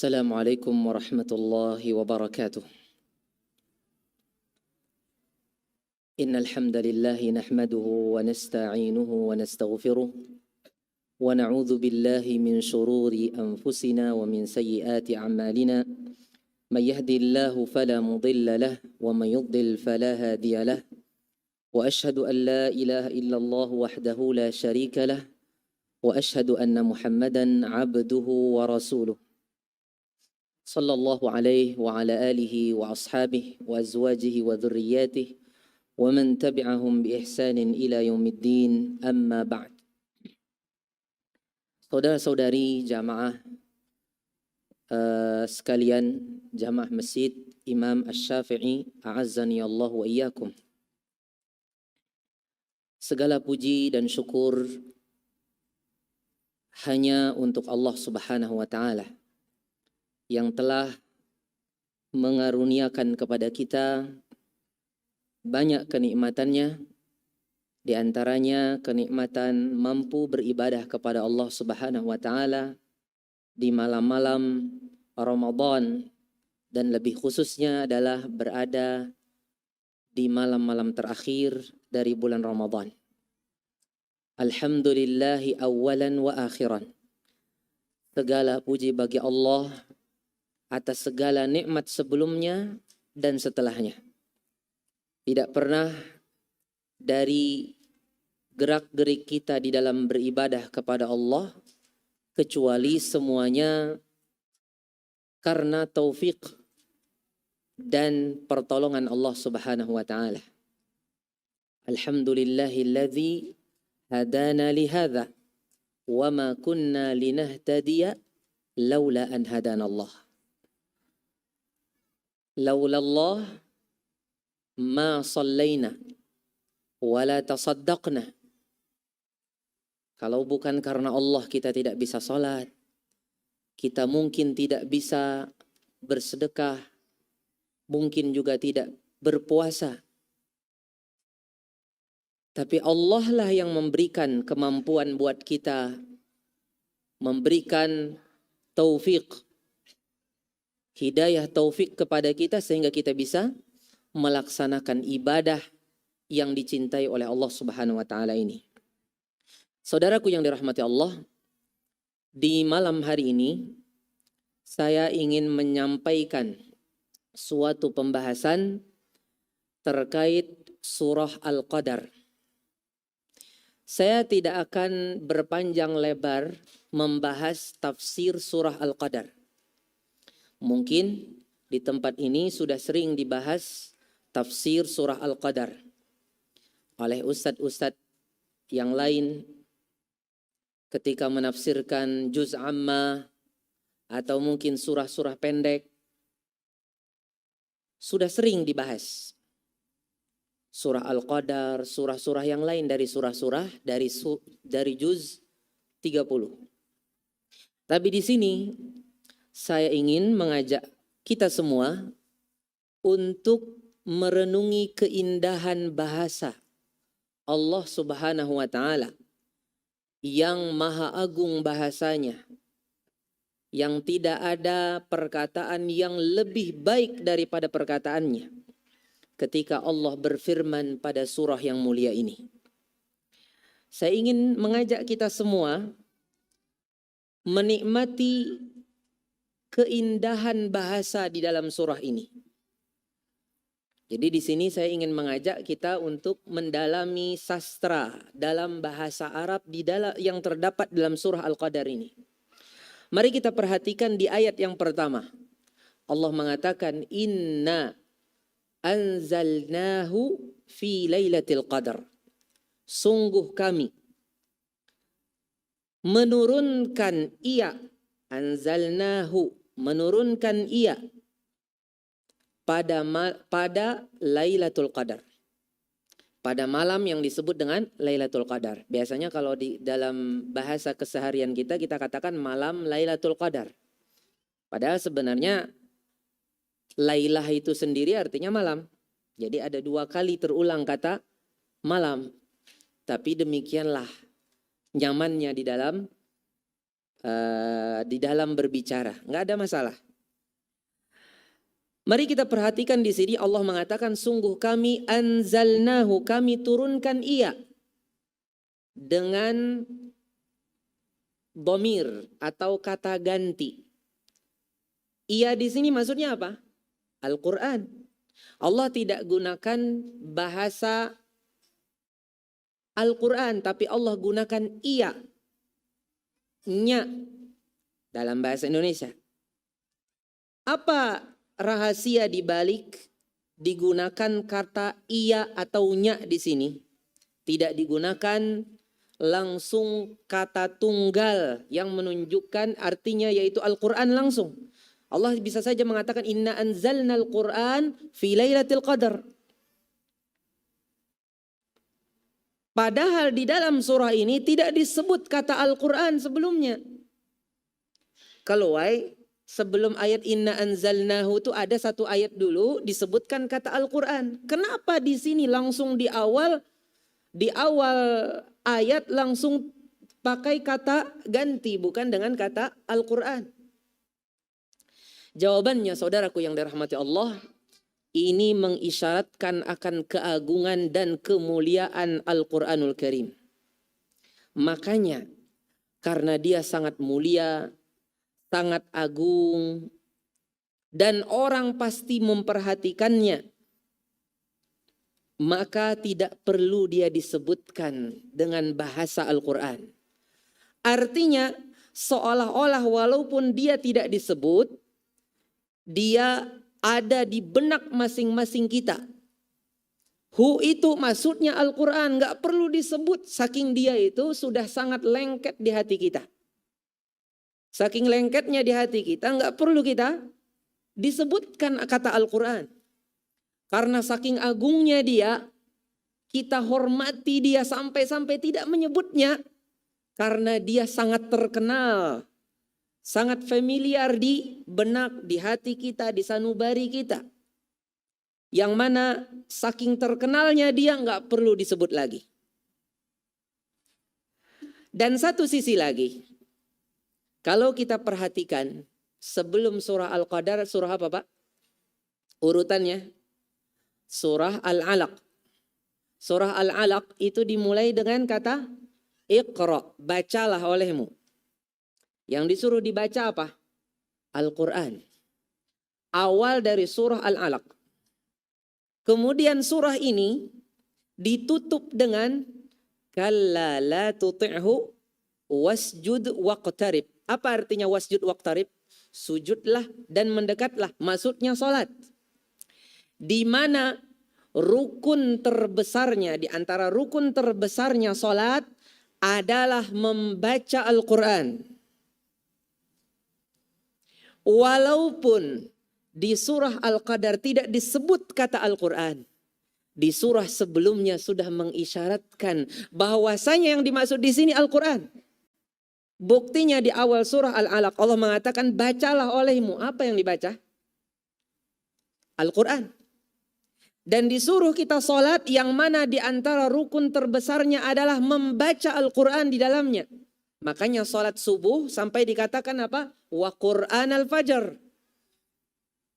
Assalamualaikum warahmatullahi wabarakatuh. Innal hamdalillah nahmaduhu wa nasta'inuhu wa nastaghfiruh wa na'udzu billahi min shururi anfusina wa min sayyiati a'malina. May yahdihillahu fala mudilla lahu wa may yudlil fala hadiya lahu. Wa ashhadu an la ilaha illallah wahdahu la syarika lahu wa ashhadu anna Muhammadan 'abduhu wa rasuluh. Sallallahu alaihi wa ala alihi wa ashabihi wa azwajihi wa dhurriyyatihi wa man tabi'ahum bi ihsanin ila yaumiddin, amma ba'd. Saudara-saudari jamaah sekalian, jamaah Masjid Imam Asy-Syafi'i, a'azzani Allah wa iyyakum. Segala puji dan syukur hanya untuk Allah Subhanahu wa taala yang telah mengaruniakan kepada kita banyak kenikmatannya, di antaranya kenikmatan mampu beribadah kepada Allah Subhanahu wa taala di malam-malam Ramadan, dan lebih khususnya adalah berada di malam-malam terakhir dari bulan Ramadan. Alhamdulillahi awalan wa akhiran. Segala puji bagi Allah atas segala nikmat sebelumnya dan setelahnya. Tidak pernah dari gerak-gerik kita di dalam beribadah kepada Allah kecuali semuanya karena taufik dan pertolongan Allah Subhanahu wa taala. Alhamdulillahilladzi hadana lihadza wa ma kunna linahtadiya laula an hadana Allah. Laulallah ma sallaina wala tasaddaqna. Kalau bukan karena Allah kita tidak bisa salat, kita mungkin tidak bisa bersedekah, mungkin juga tidak berpuasa. Tapi Allah lah yang memberikan kemampuan buat kita, memberikan taufik, hidayah taufik kepada kita sehingga kita bisa melaksanakan ibadah yang dicintai oleh Allah Subhanahu wa taala ini. Saudaraku yang dirahmati Allah, di malam hari ini saya ingin menyampaikan suatu pembahasan terkait surah Al-Qadar. Saya tidak akan berpanjang lebar membahas tafsir surah Al-Qadar. Mungkin di tempat ini sudah sering dibahas tafsir surah Al-Qadar oleh ustadz-ustadz yang lain ketika menafsirkan juz amma atau mungkin surah-surah pendek. Sudah sering dibahas surah Al-Qadar, surah-surah yang lain dari surah-surah dari juz 30. Tapi di sini saya ingin mengajak kita semua untuk merenungi keindahan bahasa Allah Subhanahu wa taala yang maha agung bahasanya, yang tidak ada perkataan yang lebih baik daripada perkataannya ketika Allah berfirman pada surah yang mulia ini. Saya ingin mengajak kita semua menikmati keindahan bahasa di dalam surah ini. Jadi di sini saya ingin mengajak kita untuk mendalami sastra dalam bahasa Arab yang terdapat dalam surah Al-Qadar ini. Mari kita perhatikan di ayat yang pertama. Allah mengatakan inna anzalnahu fi lailatul qadar. Sungguh kami menurunkan ia, anzalnahu, menurunkan ia pada Lailatul Qadar. Pada malam yang disebut dengan Lailatul Qadar. Biasanya kalau di dalam bahasa keseharian kita katakan malam Lailatul Qadar. Padahal sebenarnya Lailah itu sendiri artinya malam. Jadi ada 2 kali terulang kata malam. Tapi demikianlah nyamannya di dalam di dalam berbicara, nggak ada masalah. Mari kita perhatikan di sini Allah mengatakan sungguh kami anzalnahu, kami turunkan ia dengan dhamir atau kata ganti. Ia di sini maksudnya apa? Al-Quran. Allah tidak gunakan bahasa Al-Quran, tapi Allah gunakan ia, nya dalam bahasa Indonesia. Apa rahasia dibalik digunakan kata iya atau nya di sini? Tidak digunakan langsung kata tunggal yang menunjukkan artinya yaitu Al-Quran langsung. Allah bisa saja mengatakan inna anzalnal Quran fi lailatul qadar. Padahal di dalam surah ini tidak disebut kata Al-Quran sebelumnya. Kalau sebelum ayat inna anzalnahu itu ada satu ayat dulu disebutkan kata Al-Quran. Kenapa di sini langsung di awal ayat langsung pakai kata ganti bukan dengan kata Al-Quran? Jawabannya saudaraku yang dirahmati Allah, ini mengisyaratkan akan keagungan dan kemuliaan Al-Quranul Karim. Makanya karena dia sangat mulia, sangat agung, dan orang pasti memperhatikannya, maka tidak perlu dia disebutkan dengan bahasa Al-Quran. Artinya seolah-olah walaupun dia tidak disebut, dia ada di benak masing-masing kita. Hu itu maksudnya Al-Quran, gak perlu disebut saking dia itu sudah sangat lengket di hati kita. Saking lengketnya di hati kita gak perlu kita disebutkan kata Al-Quran. Karena saking agungnya dia, kita hormati dia sampai-sampai tidak menyebutnya. Karena dia sangat terkenal, sangat familiar di benak, di hati kita, di sanubari kita. Yang mana saking terkenalnya dia nggak perlu disebut lagi. Dan satu sisi lagi, kalau kita perhatikan sebelum surah Al-Qadar, surah apa Pak? Urutannya surah Al-Alaq. Surah Al-Alaq itu dimulai dengan kata Iqra, bacalah olehmu. Yang disuruh dibaca apa? Al-Quran. Awal dari surah Al-Alaq. Kemudian surah ini ditutup dengan kalla la tuti'hu wasjud waqtarib. Apa artinya wasjud waqtarib? Sujudlah dan mendekatlah. Maksudnya salat. Di mana rukun terbesarnya, di antara rukun terbesarnya salat adalah membaca Al-Quran. Walaupun di surah Al-Qadar tidak disebut kata Al-Quran, di surah sebelumnya sudah mengisyaratkan bahwasanya yang dimaksud di sini Al-Quran. Buktinya di awal surah Al-Alaq Allah mengatakan bacalah olehmu. Apa yang dibaca? Al-Quran. Dan disuruh kita sholat yang mana di antara rukun terbesarnya adalah membaca Al-Quran di dalamnya. Makanya sholat subuh sampai dikatakan apa? Wa Qur'an al-Fajr.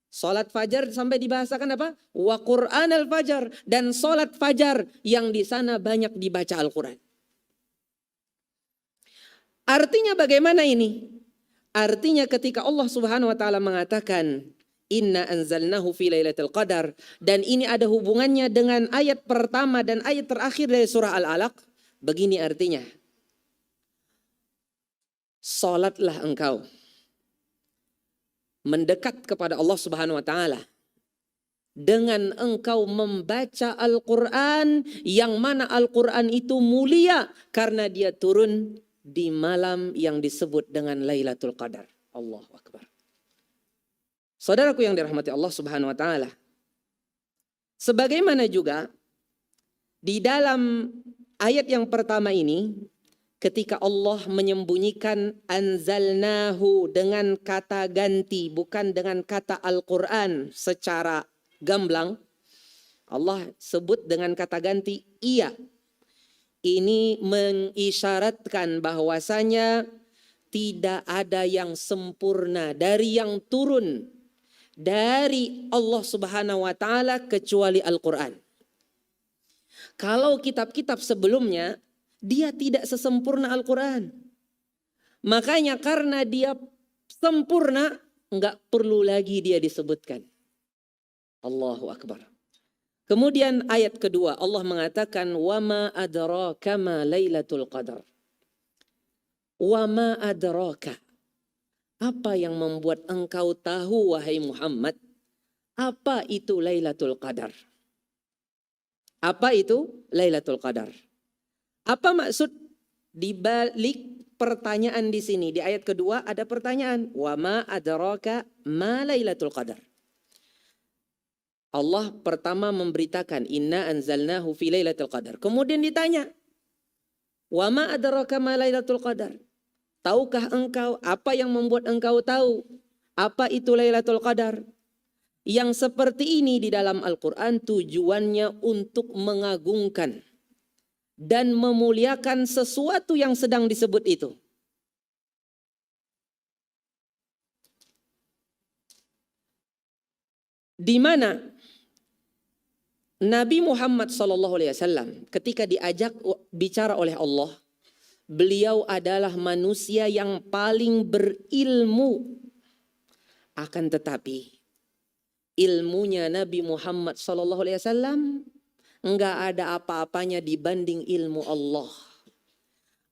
Sholat fajar sampai dibahasakan apa? Wa Qur'an al-Fajr. Dan sholat fajar yang di sana banyak dibaca Al-Quran. Artinya bagaimana ini? Artinya ketika Allah Subhanahu wa taala mengatakan inna anzalnahu fi lailatul qadar, dan ini ada hubungannya dengan ayat pertama dan ayat terakhir dari surah Al-Alaq, begini artinya. Salatlah engkau mendekat kepada Allah Subhanahu wa taala dengan engkau membaca Al-Quran, yang mana Al-Quran itu mulia karena dia turun di malam yang disebut dengan Lailatul Qadar. Allahu Akbar. Saudaraku yang dirahmati Allah Subhanahu wa taala, sebagaimana juga di dalam ayat yang pertama ini, ketika Allah menyembunyikan anzalnahu dengan kata ganti, bukan dengan kata Al-Quran secara gamblang, Allah sebut dengan kata ganti iya. Ini mengisyaratkan bahwasanya tidak ada yang sempurna dari yang turun dari Allah Subhanahu wa taala kecuali Al-Qur'an. Kalau kitab-kitab sebelumnya dia tidak sesempurna Al-Qur'an. Makanya karena dia sempurna, enggak perlu lagi dia disebutkan. Allahu Akbar. Kemudian ayat kedua Allah mengatakan wa ma adraka ma lailatul qadar. Wa ma adraka. Apa yang membuat engkau tahu wahai Muhammad, apa itu Lailatul Qadar? Apa itu Lailatul Qadar? Apa maksud di balik pertanyaan di sini? Di ayat kedua ada pertanyaan, wa ma adraka ma Lailatul Qadar. Allah pertama memberitakan inna anzalnahu fi Lailatul Qadar. Kemudian ditanya, wa ma adraka ma Lailatul Qadar? Tahukah engkau apa yang membuat engkau tahu apa itu Lailatul Qadar? Yang seperti ini di dalam Al-Quran tujuannya untuk mengagungkan dan memuliakan sesuatu yang sedang disebut itu. Di mana Nabi Muhammad SAW ketika diajak bicara oleh Allah, beliau adalah manusia yang paling berilmu. Akan tetapi ilmunya Nabi Muhammad SAW enggak ada apa-apanya dibanding ilmu Allah.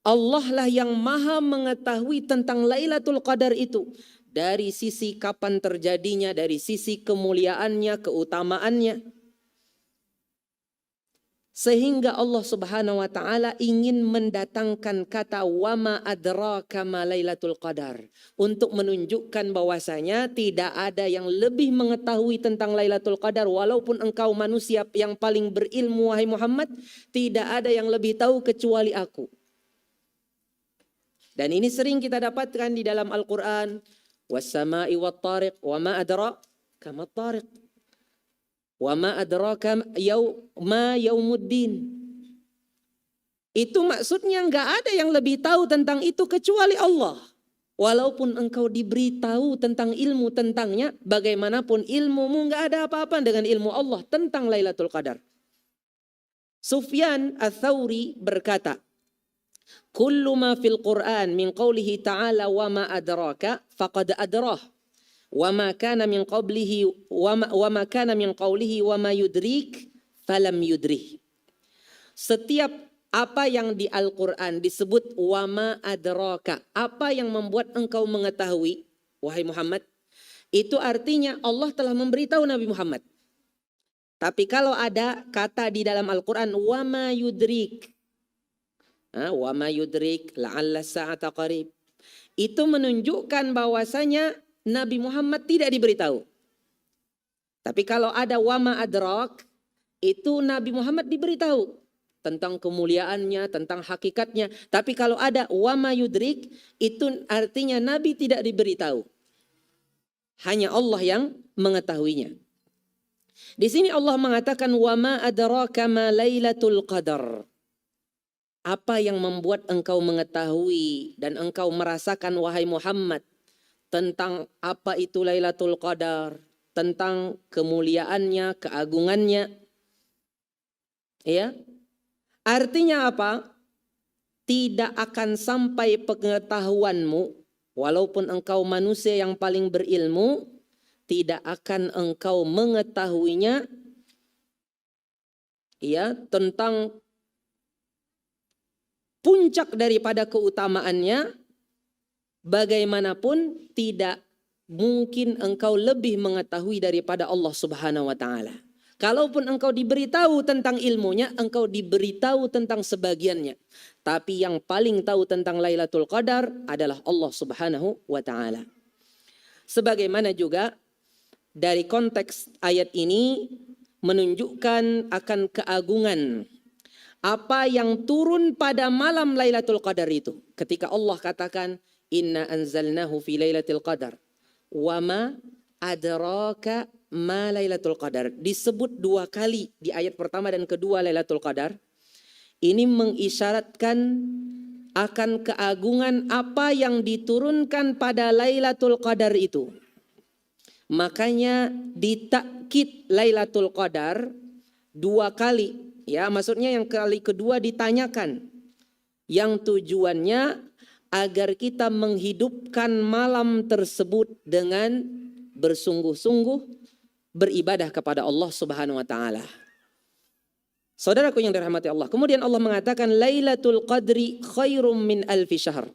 Allah lah yang maha mengetahui tentang Lailatul Qadar itu. Dari sisi kapan terjadinya, dari sisi kemuliaannya, keutamaannya. Sehingga Allah Subhanahu wa taala ingin mendatangkan kata wa ma adraka ma Lailatul Qadar untuk menunjukkan bahwasanya tidak ada yang lebih mengetahui tentang Lailatul Qadar walaupun engkau manusia yang paling berilmu wahai Muhammad, tidak ada yang lebih tahu kecuali aku. Dan ini sering kita dapatkan di dalam Al-Qur'an, was-sama'i wat-tariq wa ma adraka mat-tariq. Wa ma adraka ma yaumuddin. Itu maksudnya enggak ada yang lebih tahu tentang itu kecuali Allah. Walaupun engkau diberitahu tentang ilmu tentangnya, bagaimanapun ilmumu enggak ada apa-apa dengan ilmu Allah tentang Lailatul Qadar. Sufyan Ats-Tsauri berkata, "Kullu ma fil Qur'an min qawlihi ta'ala wa ma adraka faqad adrah. Wa ma kana min qablihi wa ma kana min qawlihi wa ma yudrik falam yudrih." Setiap apa yang di Al-Qur'an disebut wa ma adraka, apa yang membuat engkau mengetahui wahai Muhammad, itu artinya Allah telah memberitahu Nabi Muhammad. Tapi kalau ada kata di dalam Al-Qur'an wa ma yudrik, wa ma yudrik la'alla sa'ata qarib, itu menunjukkan bahwasanya Nabi Muhammad tidak diberitahu. Tapi kalau ada wama adrak, itu Nabi Muhammad diberitahu tentang kemuliaannya, tentang hakikatnya. Tapi kalau ada wama yudrik, itu artinya Nabi tidak diberitahu. Hanya Allah yang mengetahuinya. Di sini Allah mengatakan wama adraka ma Lailatul Qadar. Apa yang membuat engkau mengetahui dan engkau merasakan wahai Muhammad tentang apa itu Lailatul Qadar, tentang kemuliaannya, keagungannya. Ya. Artinya apa? Tidak akan sampai pengetahuanmu, walaupun engkau manusia yang paling berilmu, tidak akan engkau mengetahuinya ya tentang puncak daripada keutamaannya. Bagaimanapun tidak mungkin engkau lebih mengetahui daripada Allah Subhanahu wa taala. Kalaupun engkau diberitahu tentang ilmunya, engkau diberitahu tentang sebagiannya. Tapi yang paling tahu tentang Lailatul Qadar adalah Allah Subhanahu wa taala. Sebagaimana juga dari konteks ayat ini menunjukkan akan keagungan apa yang turun pada malam Lailatul Qadar itu. Ketika Allah katakan inna anzalnahu fi Lailatul Qadar wa ma adraka ma Lailatul Qadar. Disebut dua kali di ayat pertama dan kedua Lailatul Qadar. Ini mengisyaratkan akan keagungan apa yang diturunkan pada Lailatul Qadar itu. Makanya ditakkid Lailatul Qadar 2 kali. Ya, maksudnya yang kali kedua ditanyakan. Yang tujuannya agar kita menghidupkan malam tersebut dengan bersungguh-sungguh beribadah kepada Allah Subhanahu wa taala. Saudaraku yang dirahmati Allah. Kemudian Allah mengatakan Lailatul Qadri khairum min alfi syahr.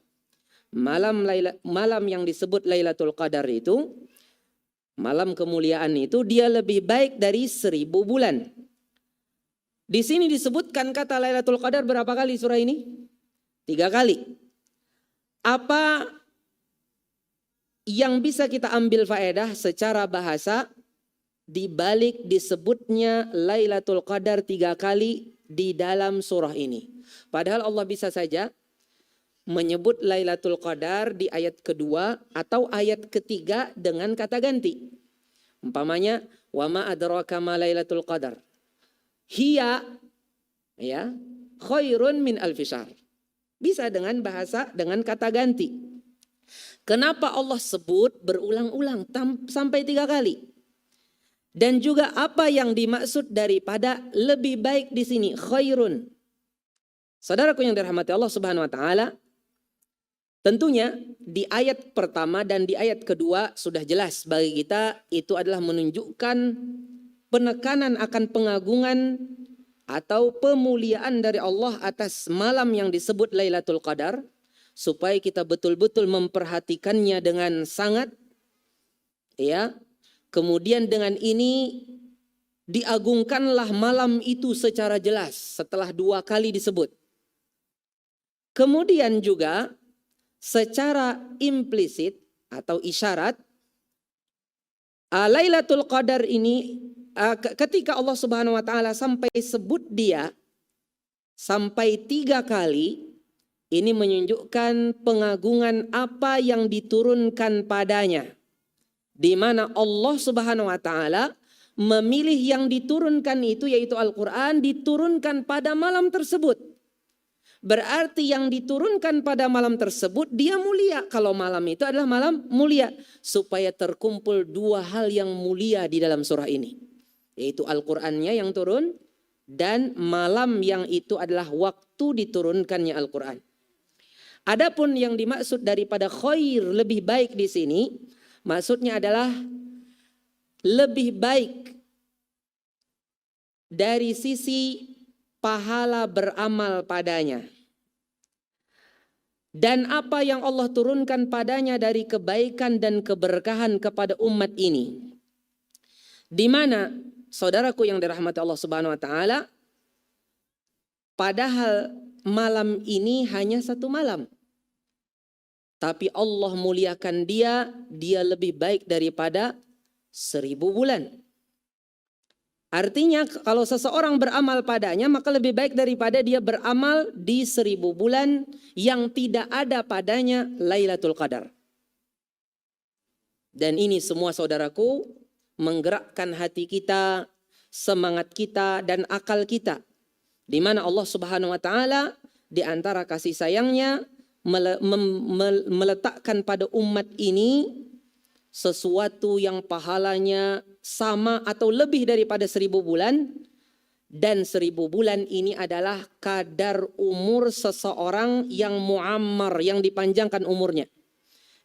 Malam yang disebut Lailatul Qadar itu, malam kemuliaan itu, dia lebih baik dari 1000 bulan. Di sini disebutkan kata Lailatul Qadar berapa kali surah ini? 3 kali. Apa yang bisa kita ambil faedah secara bahasa di balik disebutnya Lailatul Qadar 3 kali di dalam surah ini? Padahal Allah bisa saja menyebut Lailatul Qadar di ayat kedua atau ayat ketiga dengan kata ganti. Umpamanya, wa ma adraka ma Lailatul Qadar. Hiya, ya, khairun min alfi syahr. Bisa dengan bahasa, dengan kata ganti. Kenapa Allah sebut berulang-ulang sampai 3 kali? Dan juga apa yang dimaksud daripada lebih baik di sini, khairun. Saudaraku yang dirahmati Allah Subhanahu wa taala, tentunya di ayat pertama dan di ayat kedua sudah jelas bagi kita, itu adalah menunjukkan penekanan akan pengagungan atau pemuliaan dari Allah atas malam yang disebut Lailatul Qadar, supaya kita betul-betul memperhatikannya dengan sangat, ya. Kemudian dengan ini diagungkanlah malam itu secara jelas setelah 2 kali disebut. Kemudian juga secara implisit atau isyarat, Lailatul Qadar ini ketika Allah Subhanahu wa taala sampai sebut dia sampai 3 kali, ini menunjukkan pengagungan apa yang diturunkan padanya. Di mana Allah Subhanahu wa taala memilih yang diturunkan itu, yaitu Al-Qur'an, diturunkan pada malam tersebut. Berarti yang diturunkan pada malam tersebut dia mulia. Kalau malam itu adalah malam mulia, supaya terkumpul 2 hal yang mulia di dalam surah ini, yaitu Al-Qur'annya yang turun dan malam yang itu adalah waktu diturunkannya Al-Qur'an. Adapun yang dimaksud daripada khair, lebih baik di sini, maksudnya adalah lebih baik dari sisi pahala beramal padanya. Dan apa yang Allah turunkan padanya dari kebaikan dan keberkahan kepada umat ini. Di mana, saudaraku yang dirahmati Allah Subhanahu wa taala, padahal malam ini hanya 1 malam. Tapi Allah muliakan dia lebih baik daripada 1000 bulan. Artinya kalau seseorang beramal padanya, maka lebih baik daripada dia beramal di 1000 bulan yang tidak ada padanya Lailatul Qadar. Dan ini semua, saudaraku, menggerakkan hati kita, semangat kita, dan akal kita. Di mana Allah Subhanahu wa taala di antara kasih sayangnya meletakkan pada umat ini sesuatu yang pahalanya sama atau lebih daripada 1000 bulan. Dan 1000 bulan ini adalah kadar umur seseorang yang muammar, yang dipanjangkan umurnya.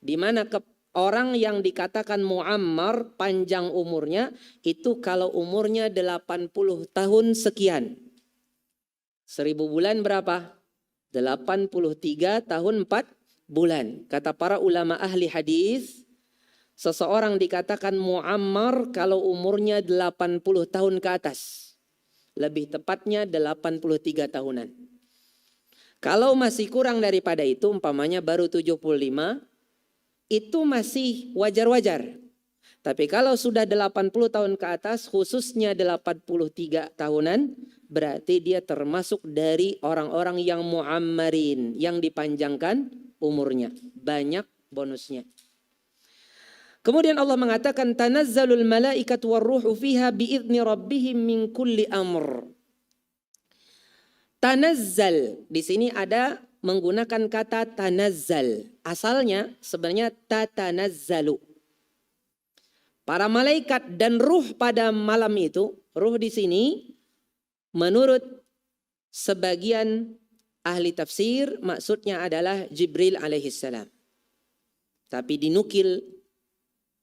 Di mana orang yang dikatakan muammar, panjang umurnya, itu kalau umurnya 80 tahun sekian. 1000 bulan berapa? 83 tahun 4 bulan. Kata para ulama ahli hadis, seseorang dikatakan muammar kalau umurnya 80 tahun ke atas. Lebih tepatnya 83 tahunan. Kalau masih kurang daripada itu, umpamanya baru 75, itu masih wajar-wajar. Tapi kalau sudah 80 tahun ke atas, khususnya 83 tahunan, berarti dia termasuk dari orang-orang yang muammarin, yang dipanjangkan umurnya. Banyak bonusnya. Kemudian Allah mengatakan tanazzalul malaikatu warruhu fiha biizni rabbihim min kulli amr. Tanazzal di sini ada menggunakan kata tanazzal. Asalnya sebenarnya tatanazzalu. Para malaikat dan ruh pada malam itu, ruh di sini menurut sebagian ahli tafsir maksudnya adalah Jibril alaihissalam. Tapi dinukil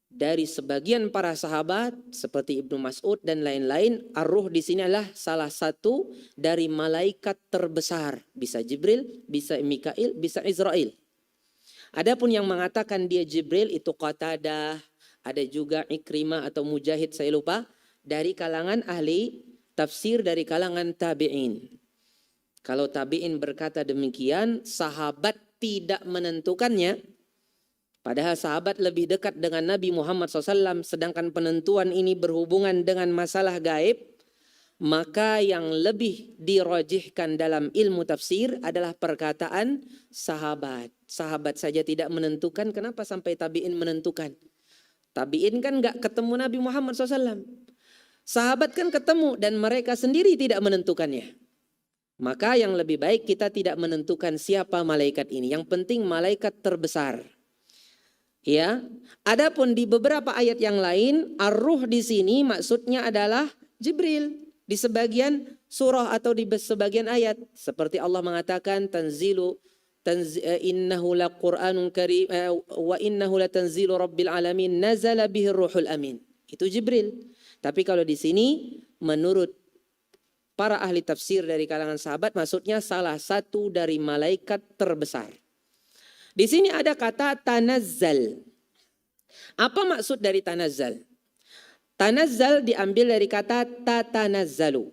dari sebagian para sahabat seperti Ibnu Mas'ud dan lain-lain, ar-ruh di sini adalah salah satu dari malaikat terbesar. Bisa Jibril, bisa Mikail, bisa Israel. Adapun yang mengatakan dia Jibril itu Qatadah, ada juga Ikrimah atau Mujahid, saya lupa, dari kalangan ahli tafsir dari kalangan tabi'in. Kalau tabi'in berkata demikian, sahabat tidak menentukannya. Padahal sahabat lebih dekat dengan Nabi Muhammad SAW, sedangkan penentuan ini berhubungan dengan masalah gaib, maka yang lebih dirajihkan dalam ilmu tafsir adalah perkataan sahabat. Sahabat saja tidak menentukan, kenapa sampai tabi'in menentukan? Tabi'in kan gak ketemu Nabi Muhammad SAW. Sahabat kan ketemu dan mereka sendiri tidak menentukannya. Maka yang lebih baik kita tidak menentukan siapa malaikat ini. Yang penting malaikat terbesar. Ya, adapun di beberapa ayat yang lain, ar-ruh di sini maksudnya adalah Jibril di sebagian surah atau di sebagian ayat, seperti Allah mengatakan innahu laqur'anun karim wa innahu latanzilu rabbil alamin nazala bihi ruhul amin. Itu Jibril. Tapi kalau di sini menurut para ahli tafsir dari kalangan sahabat maksudnya salah satu dari malaikat terbesar. Di sini ada kata tanazzal. Apa maksud dari tanazzal? Tanazzal diambil dari kata tatanazzalu.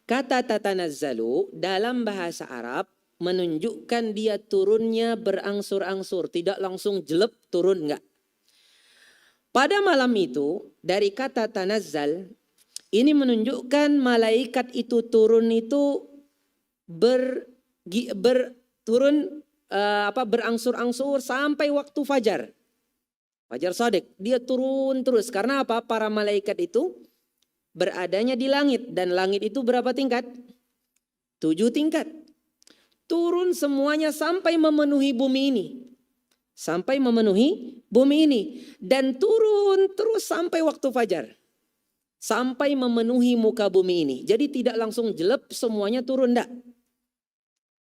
Kata tatanazzalu dalam bahasa Arab menunjukkan dia turunnya berangsur-angsur, tidak langsung jelep turun, enggak. Pada malam itu dari kata tanazzal ini menunjukkan malaikat itu turun itu turun berangsur-angsur sampai waktu fajar. Fajar Shadiq, dia turun terus. Karena apa? Para malaikat itu beradanya di langit. Dan langit itu berapa tingkat? 7 tingkat. Turun semuanya sampai memenuhi bumi ini. Sampai memenuhi bumi ini. Dan turun terus sampai waktu fajar. Sampai memenuhi muka bumi ini. Jadi tidak langsung jelep semuanya turun, enggak.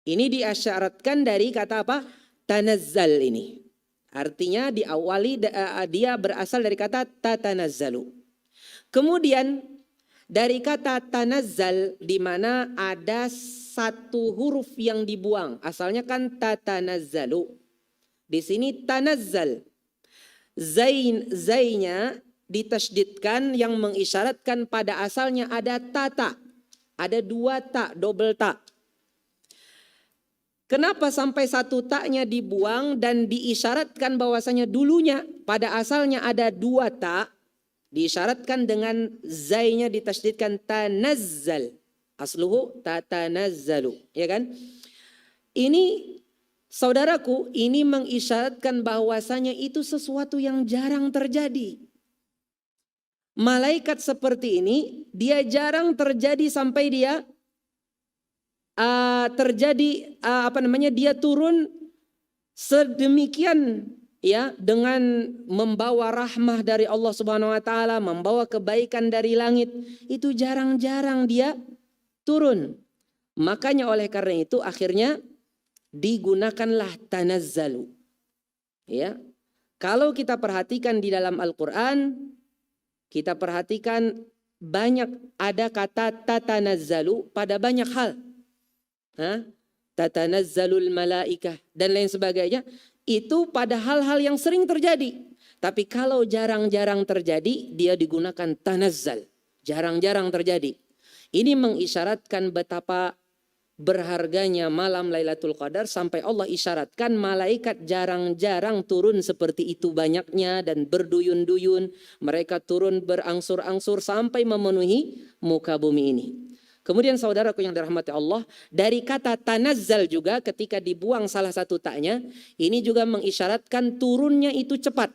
Ini diisyaratkan dari kata apa? Tanazzal ini. Artinya diawali dia berasal dari kata tatanazzalu. Kemudian dari kata tanazzal di mana ada satu huruf yang dibuang. Asalnya kan tatanazzalu. Di sini tanazzal. Zainya ditasydidkan yang mengisyaratkan pada asalnya ada tata. Ada 2 ta, double ta. Kenapa sampai 1 taknya dibuang dan diisyaratkan bahwasanya dulunya pada asalnya ada 2 tak, diisyaratkan dengan zainya ditasydidkan tanazzal. Asluhu tatanazzalu, ya kan? Ini saudaraku, ini mengisyaratkan bahwasanya itu sesuatu yang jarang terjadi. Malaikat seperti ini dia jarang terjadi sampai dia dia turun sedemikian ya dengan membawa rahmah dari Allah Subhanahu wa taala, membawa kebaikan dari langit. Itu jarang-jarang dia turun. Makanya oleh karena itu akhirnya digunakanlah tanazzalu. Ya. Kalau kita perhatikan di dalam Al-Qur'an, kita perhatikan banyak ada kata tatanazzalu pada banyak hal. Tatanazzalul malaikah dan lain sebagainya, itu pada hal-hal yang sering terjadi. Tapi kalau jarang-jarang terjadi, dia digunakan tanazzal. Jarang-jarang terjadi. Ini mengisyaratkan betapa berharganya malam Lailatul Qadar sampai Allah isyaratkan malaikat jarang-jarang turun seperti itu banyaknya dan berduyun-duyun. Mereka turun berangsur-angsur sampai memenuhi muka bumi ini. Kemudian saudaraku yang dirahmati Allah, dari kata tanazzal juga ketika dibuang salah satu taknya, ini juga mengisyaratkan turunnya itu cepat.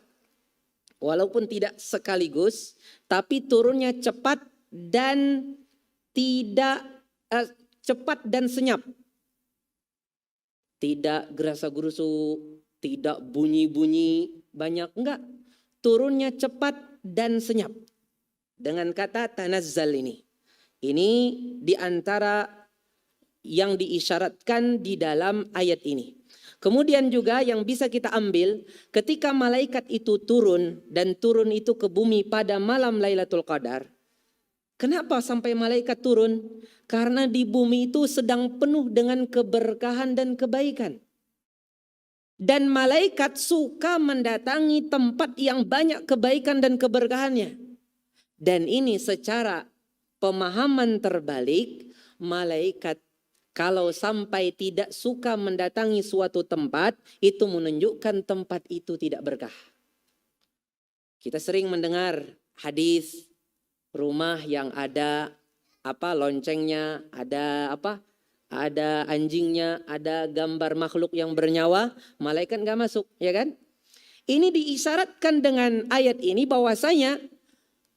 Walaupun tidak sekaligus, tapi turunnya cepat dan cepat dan senyap. Tidak gerasa-gerusu, tidak bunyi-bunyi banyak, enggak. Turunnya cepat dan senyap. Dengan kata tanazzal ini. Ini diantara yang diisyaratkan di dalam ayat ini. Kemudian juga yang bisa kita ambil ketika malaikat itu turun dan turun itu ke bumi pada malam Lailatul Qadar. Kenapa sampai malaikat turun? Karena di bumi itu sedang penuh dengan keberkahan dan kebaikan. Dan malaikat suka mendatangi tempat yang banyak kebaikan dan keberkahannya. Dan ini secara pemahaman terbalik, malaikat kalau sampai tidak suka mendatangi suatu tempat, itu menunjukkan tempat itu tidak berkah. Kita sering mendengar hadis rumah yang ada loncengnya, ada anjingnya, ada gambar makhluk yang bernyawa, malaikat gak masuk, ya kan? Ini diisyaratkan dengan ayat ini bahwasanya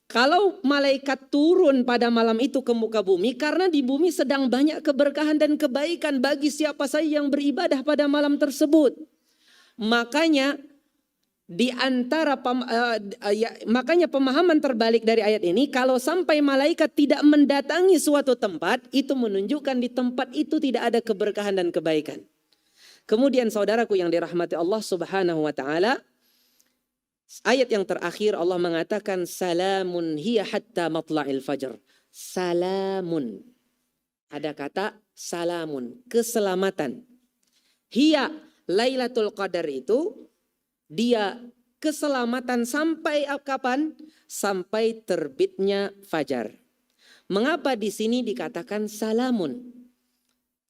kalau malaikat turun pada malam itu ke muka bumi, karena di bumi sedang banyak keberkahan dan kebaikan bagi siapa saja yang beribadah pada malam tersebut. Makanya makanya pemahaman terbalik dari ayat ini, kalau sampai malaikat tidak mendatangi suatu tempat, itu menunjukkan di tempat itu tidak ada keberkahan dan kebaikan. Kemudian saudaraku yang dirahmati Allah Subhanahu wa taala, ayat yang terakhir Allah mengatakan salamun hiya hatta matla'il fajr. Salamun. Ada kata salamun, keselamatan. Hiya Lailatul Qadar itu dia keselamatan sampai kapan? Sampai terbitnya fajar. Mengapa di sini dikatakan salamun?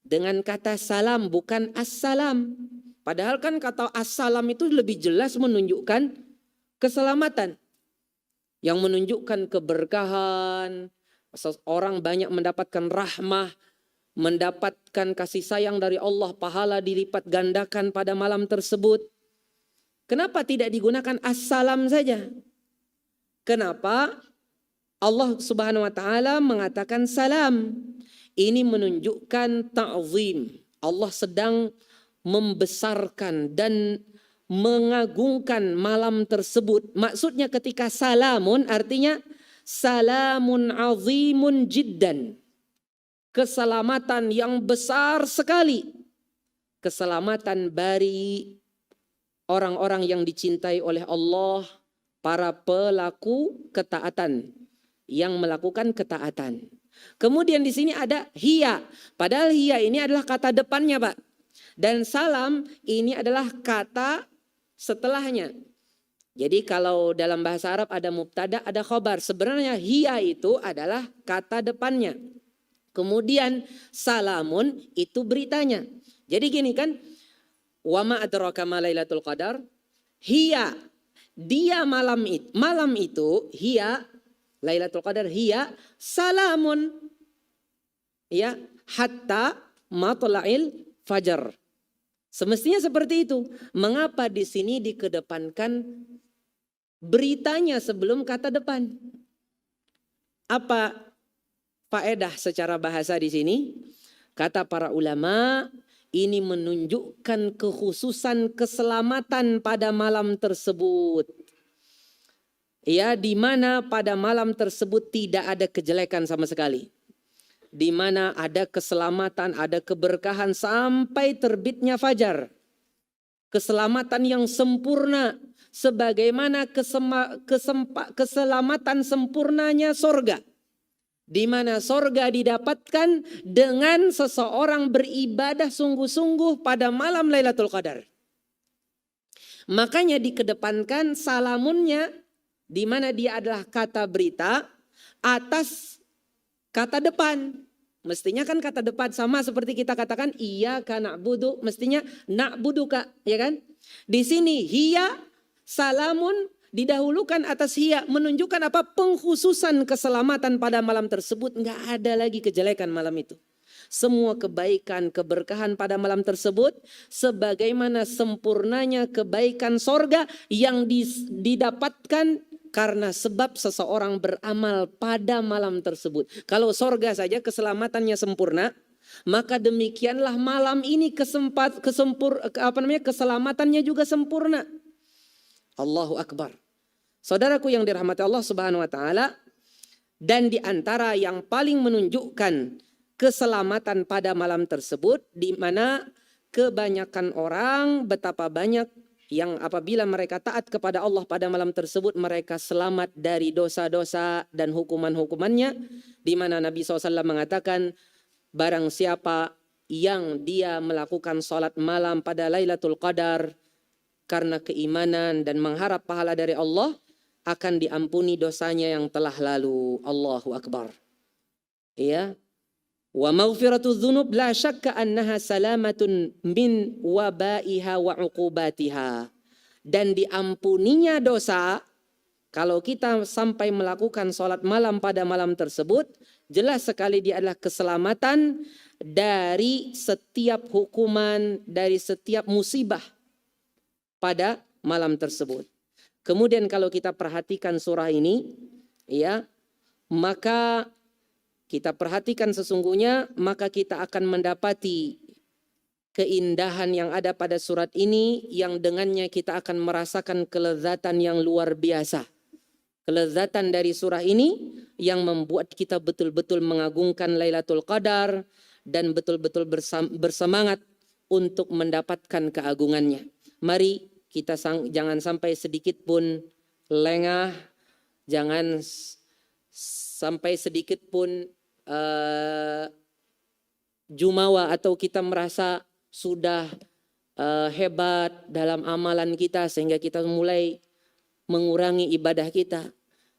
Dengan kata salam bukan assalam. Padahal kan kata assalam itu lebih jelas menunjukkan keselamatan. Yang menunjukkan keberkahan. Orang banyak mendapatkan rahmah. Mendapatkan kasih sayang dari Allah. Pahala dilipat gandakan pada malam tersebut. Kenapa tidak digunakan assalam saja? Kenapa Allah Subhanahu wa taala mengatakan salam? Ini menunjukkan ta'zim. Allah sedang membesarkan dan mengagungkan malam tersebut. Maksudnya ketika salamun artinya salamun azimun jiddan. Keselamatan yang besar sekali. Keselamatan bagi orang-orang yang dicintai oleh Allah, para pelaku ketaatan, yang melakukan ketaatan. Kemudian di sini ada hiya. Padahal hiya ini adalah kata depannya, Pak. Dan salam ini adalah kata setelahnya. Jadi kalau dalam bahasa Arab ada mubtada, ada khobar. Sebenarnya hiya itu adalah kata depannya. Kemudian salamun itu beritanya. Jadi gini kan, wa ma adraka ma Lailatul Qadar? Hiya, dia malam itu hiya Lailatul Qadar hiya salamun ya hatta matla'il fajar. Semestinya seperti itu. Mengapa di sini dikedepankan beritanya sebelum kata depan? Apa faedah secara bahasa di sini? Kata para ulama, ini menunjukkan kekhususan keselamatan pada malam tersebut. Ya, di mana pada malam tersebut tidak ada kejelekan sama sekali. Di mana ada keselamatan, ada keberkahan sampai terbitnya fajar. Keselamatan yang sempurna sebagaimana keselamatan sempurnanya sorga. Di mana sorga didapatkan dengan seseorang beribadah sungguh-sungguh pada malam Lailatul Qadar. Makanya dikedepankan salamunnya, di mana dia adalah kata berita atas kata depan. Mestinya kan kata depan sama seperti kita katakan iyyaka na'budu, mestinya na'buduka, ya kan? Di sini hiya salamun didahulukan atas hiya, menunjukkan apa? Pengkhususan keselamatan pada malam tersebut. Enggak ada lagi kejelekan malam itu. Semua kebaikan, keberkahan pada malam tersebut sebagaimana sempurnanya kebaikan sorga yang didapatkan karena sebab seseorang beramal pada malam tersebut. Kalau sorga saja keselamatannya sempurna, maka demikianlah malam ini keselamatannya juga sempurna. Allahu Akbar. Saudaraku yang dirahmati Allah Subhanahu wa taala, dan di antara yang paling menunjukkan keselamatan pada malam tersebut, di mana kebanyakan orang betapa banyak yang apabila mereka taat kepada Allah pada malam tersebut, mereka selamat dari dosa-dosa dan hukuman-hukumannya, di mana Nabi SAW mengatakan, barang siapa yang dia melakukan salat malam pada Lailatul Qadar karena keimanan dan mengharap pahala dari Allah, akan diampuni dosanya yang telah lalu. Allahu Akbar. Ya. Wa maghfiratu dzunub la syakka annaha salamatun min wabaiha wa uqubatiha. Dan diampuninya dosa, kalau kita sampai melakukan salat malam pada malam tersebut, jelas sekali dia adalah keselamatan dari setiap hukuman, dari setiap musibah pada malam tersebut. Kemudian kalau kita perhatikan surah ini, ya, maka kita perhatikan sesungguhnya, maka kita akan mendapati keindahan yang ada pada surat ini, yang dengannya kita akan merasakan kelezatan yang luar biasa. Kelezatan dari surah ini yang membuat kita betul-betul mengagungkan Lailatul Qadar dan betul-betul bersemangat untuk mendapatkan keagungannya. Mari kita jangan sampai sedikit pun lengah, jangan sampai sedikit pun jumawa atau kita merasa sudah hebat dalam amalan kita sehingga kita mulai mengurangi ibadah kita.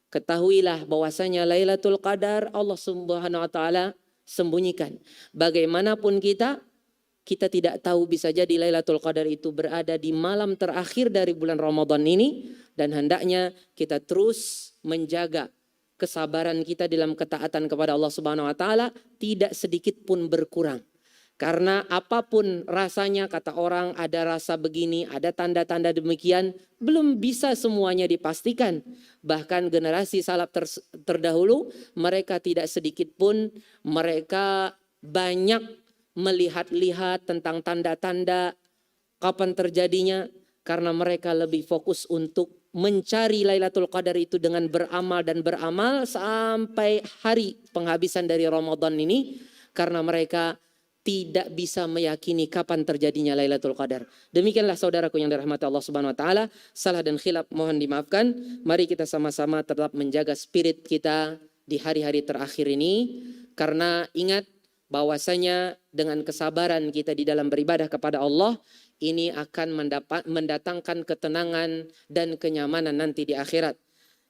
Ketahuilah bahwasanya Lailatul Qadar Allah Subhanahu wa taala sembunyikan. Bagaimanapun kita tidak tahu, bisa jadi Lailatul Qadar itu berada di malam terakhir dari bulan Ramadan ini, dan hendaknya kita terus menjaga kesabaran kita dalam ketaatan kepada Allah Subhanahu wa taala tidak sedikit pun berkurang. Karena apapun rasanya, kata orang, ada rasa begini, ada tanda-tanda demikian, belum bisa semuanya dipastikan. Bahkan generasi salaf terdahulu, mereka tidak sedikit pun, mereka banyak melihat-lihat tentang tanda-tanda kapan terjadinya, karena mereka lebih fokus untuk mencari Lailatul Qadar itu dengan beramal dan beramal sampai hari penghabisan dari Ramadan ini, karena mereka tidak bisa meyakini kapan terjadinya Lailatul Qadar. Demikianlah saudaraku yang dirahmati Allah Subhanahu wa taala, salah dan khilaf mohon dimaafkan. Mari kita sama-sama tetap menjaga spirit kita di hari-hari terakhir ini, karena ingat bahwasanya dengan kesabaran kita di dalam beribadah kepada Allah, ini akan mendatangkan ketenangan dan kenyamanan nanti di akhirat.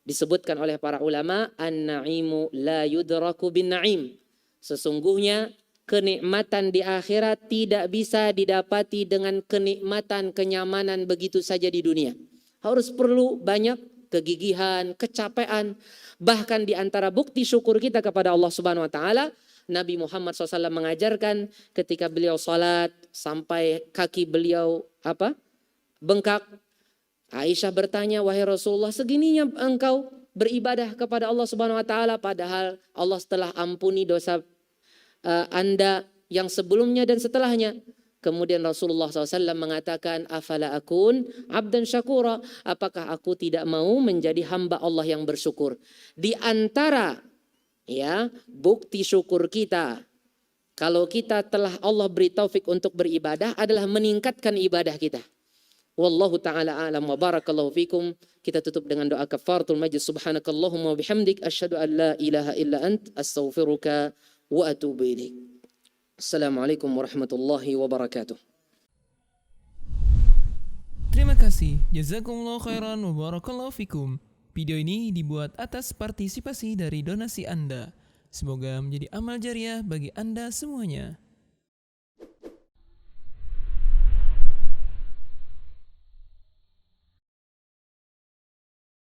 Disebutkan oleh para ulama, an-na'imu la yudraku bin na'im. Sesungguhnya kenikmatan di akhirat tidak bisa didapati dengan kenikmatan, kenyamanan begitu saja di dunia. Harus perlu banyak kegigihan, kecapean. Bahkan di antara bukti syukur kita kepada Allah Subhanahu wa taala, Nabi Muhammad SAW mengajarkan ketika beliau salat sampai kaki beliau bengkak. Aisyah bertanya, wahai Rasulullah, segininya engkau beribadah kepada Allah Subhanahu wa taala, padahal Allah telah ampuni dosa Anda yang sebelumnya dan setelahnya. Kemudian Rasulullah SAW mengatakan, afala akun abdan syakura, apakah aku tidak mau menjadi hamba Allah yang bersyukur. Di antara bukti syukur kita, kalau kita telah Allah beri taufik untuk beribadah, adalah meningkatkan ibadah kita. Wallahu ta'ala a'lam wa barakallahu fikum. Kita tutup dengan doa kafaratul majlis. Subhanakallahumma wa bihamdik asyhadu an la ilaha illa ant astaghfiruka wa atubu ilaik. Assalamualaikum warahmatullahi wabarakatuh. Terima kasih. Jazakumullah khairan wa barakallahu fikum. Video ini dibuat atas partisipasi dari donasi Anda. Semoga menjadi amal jariah bagi Anda semuanya.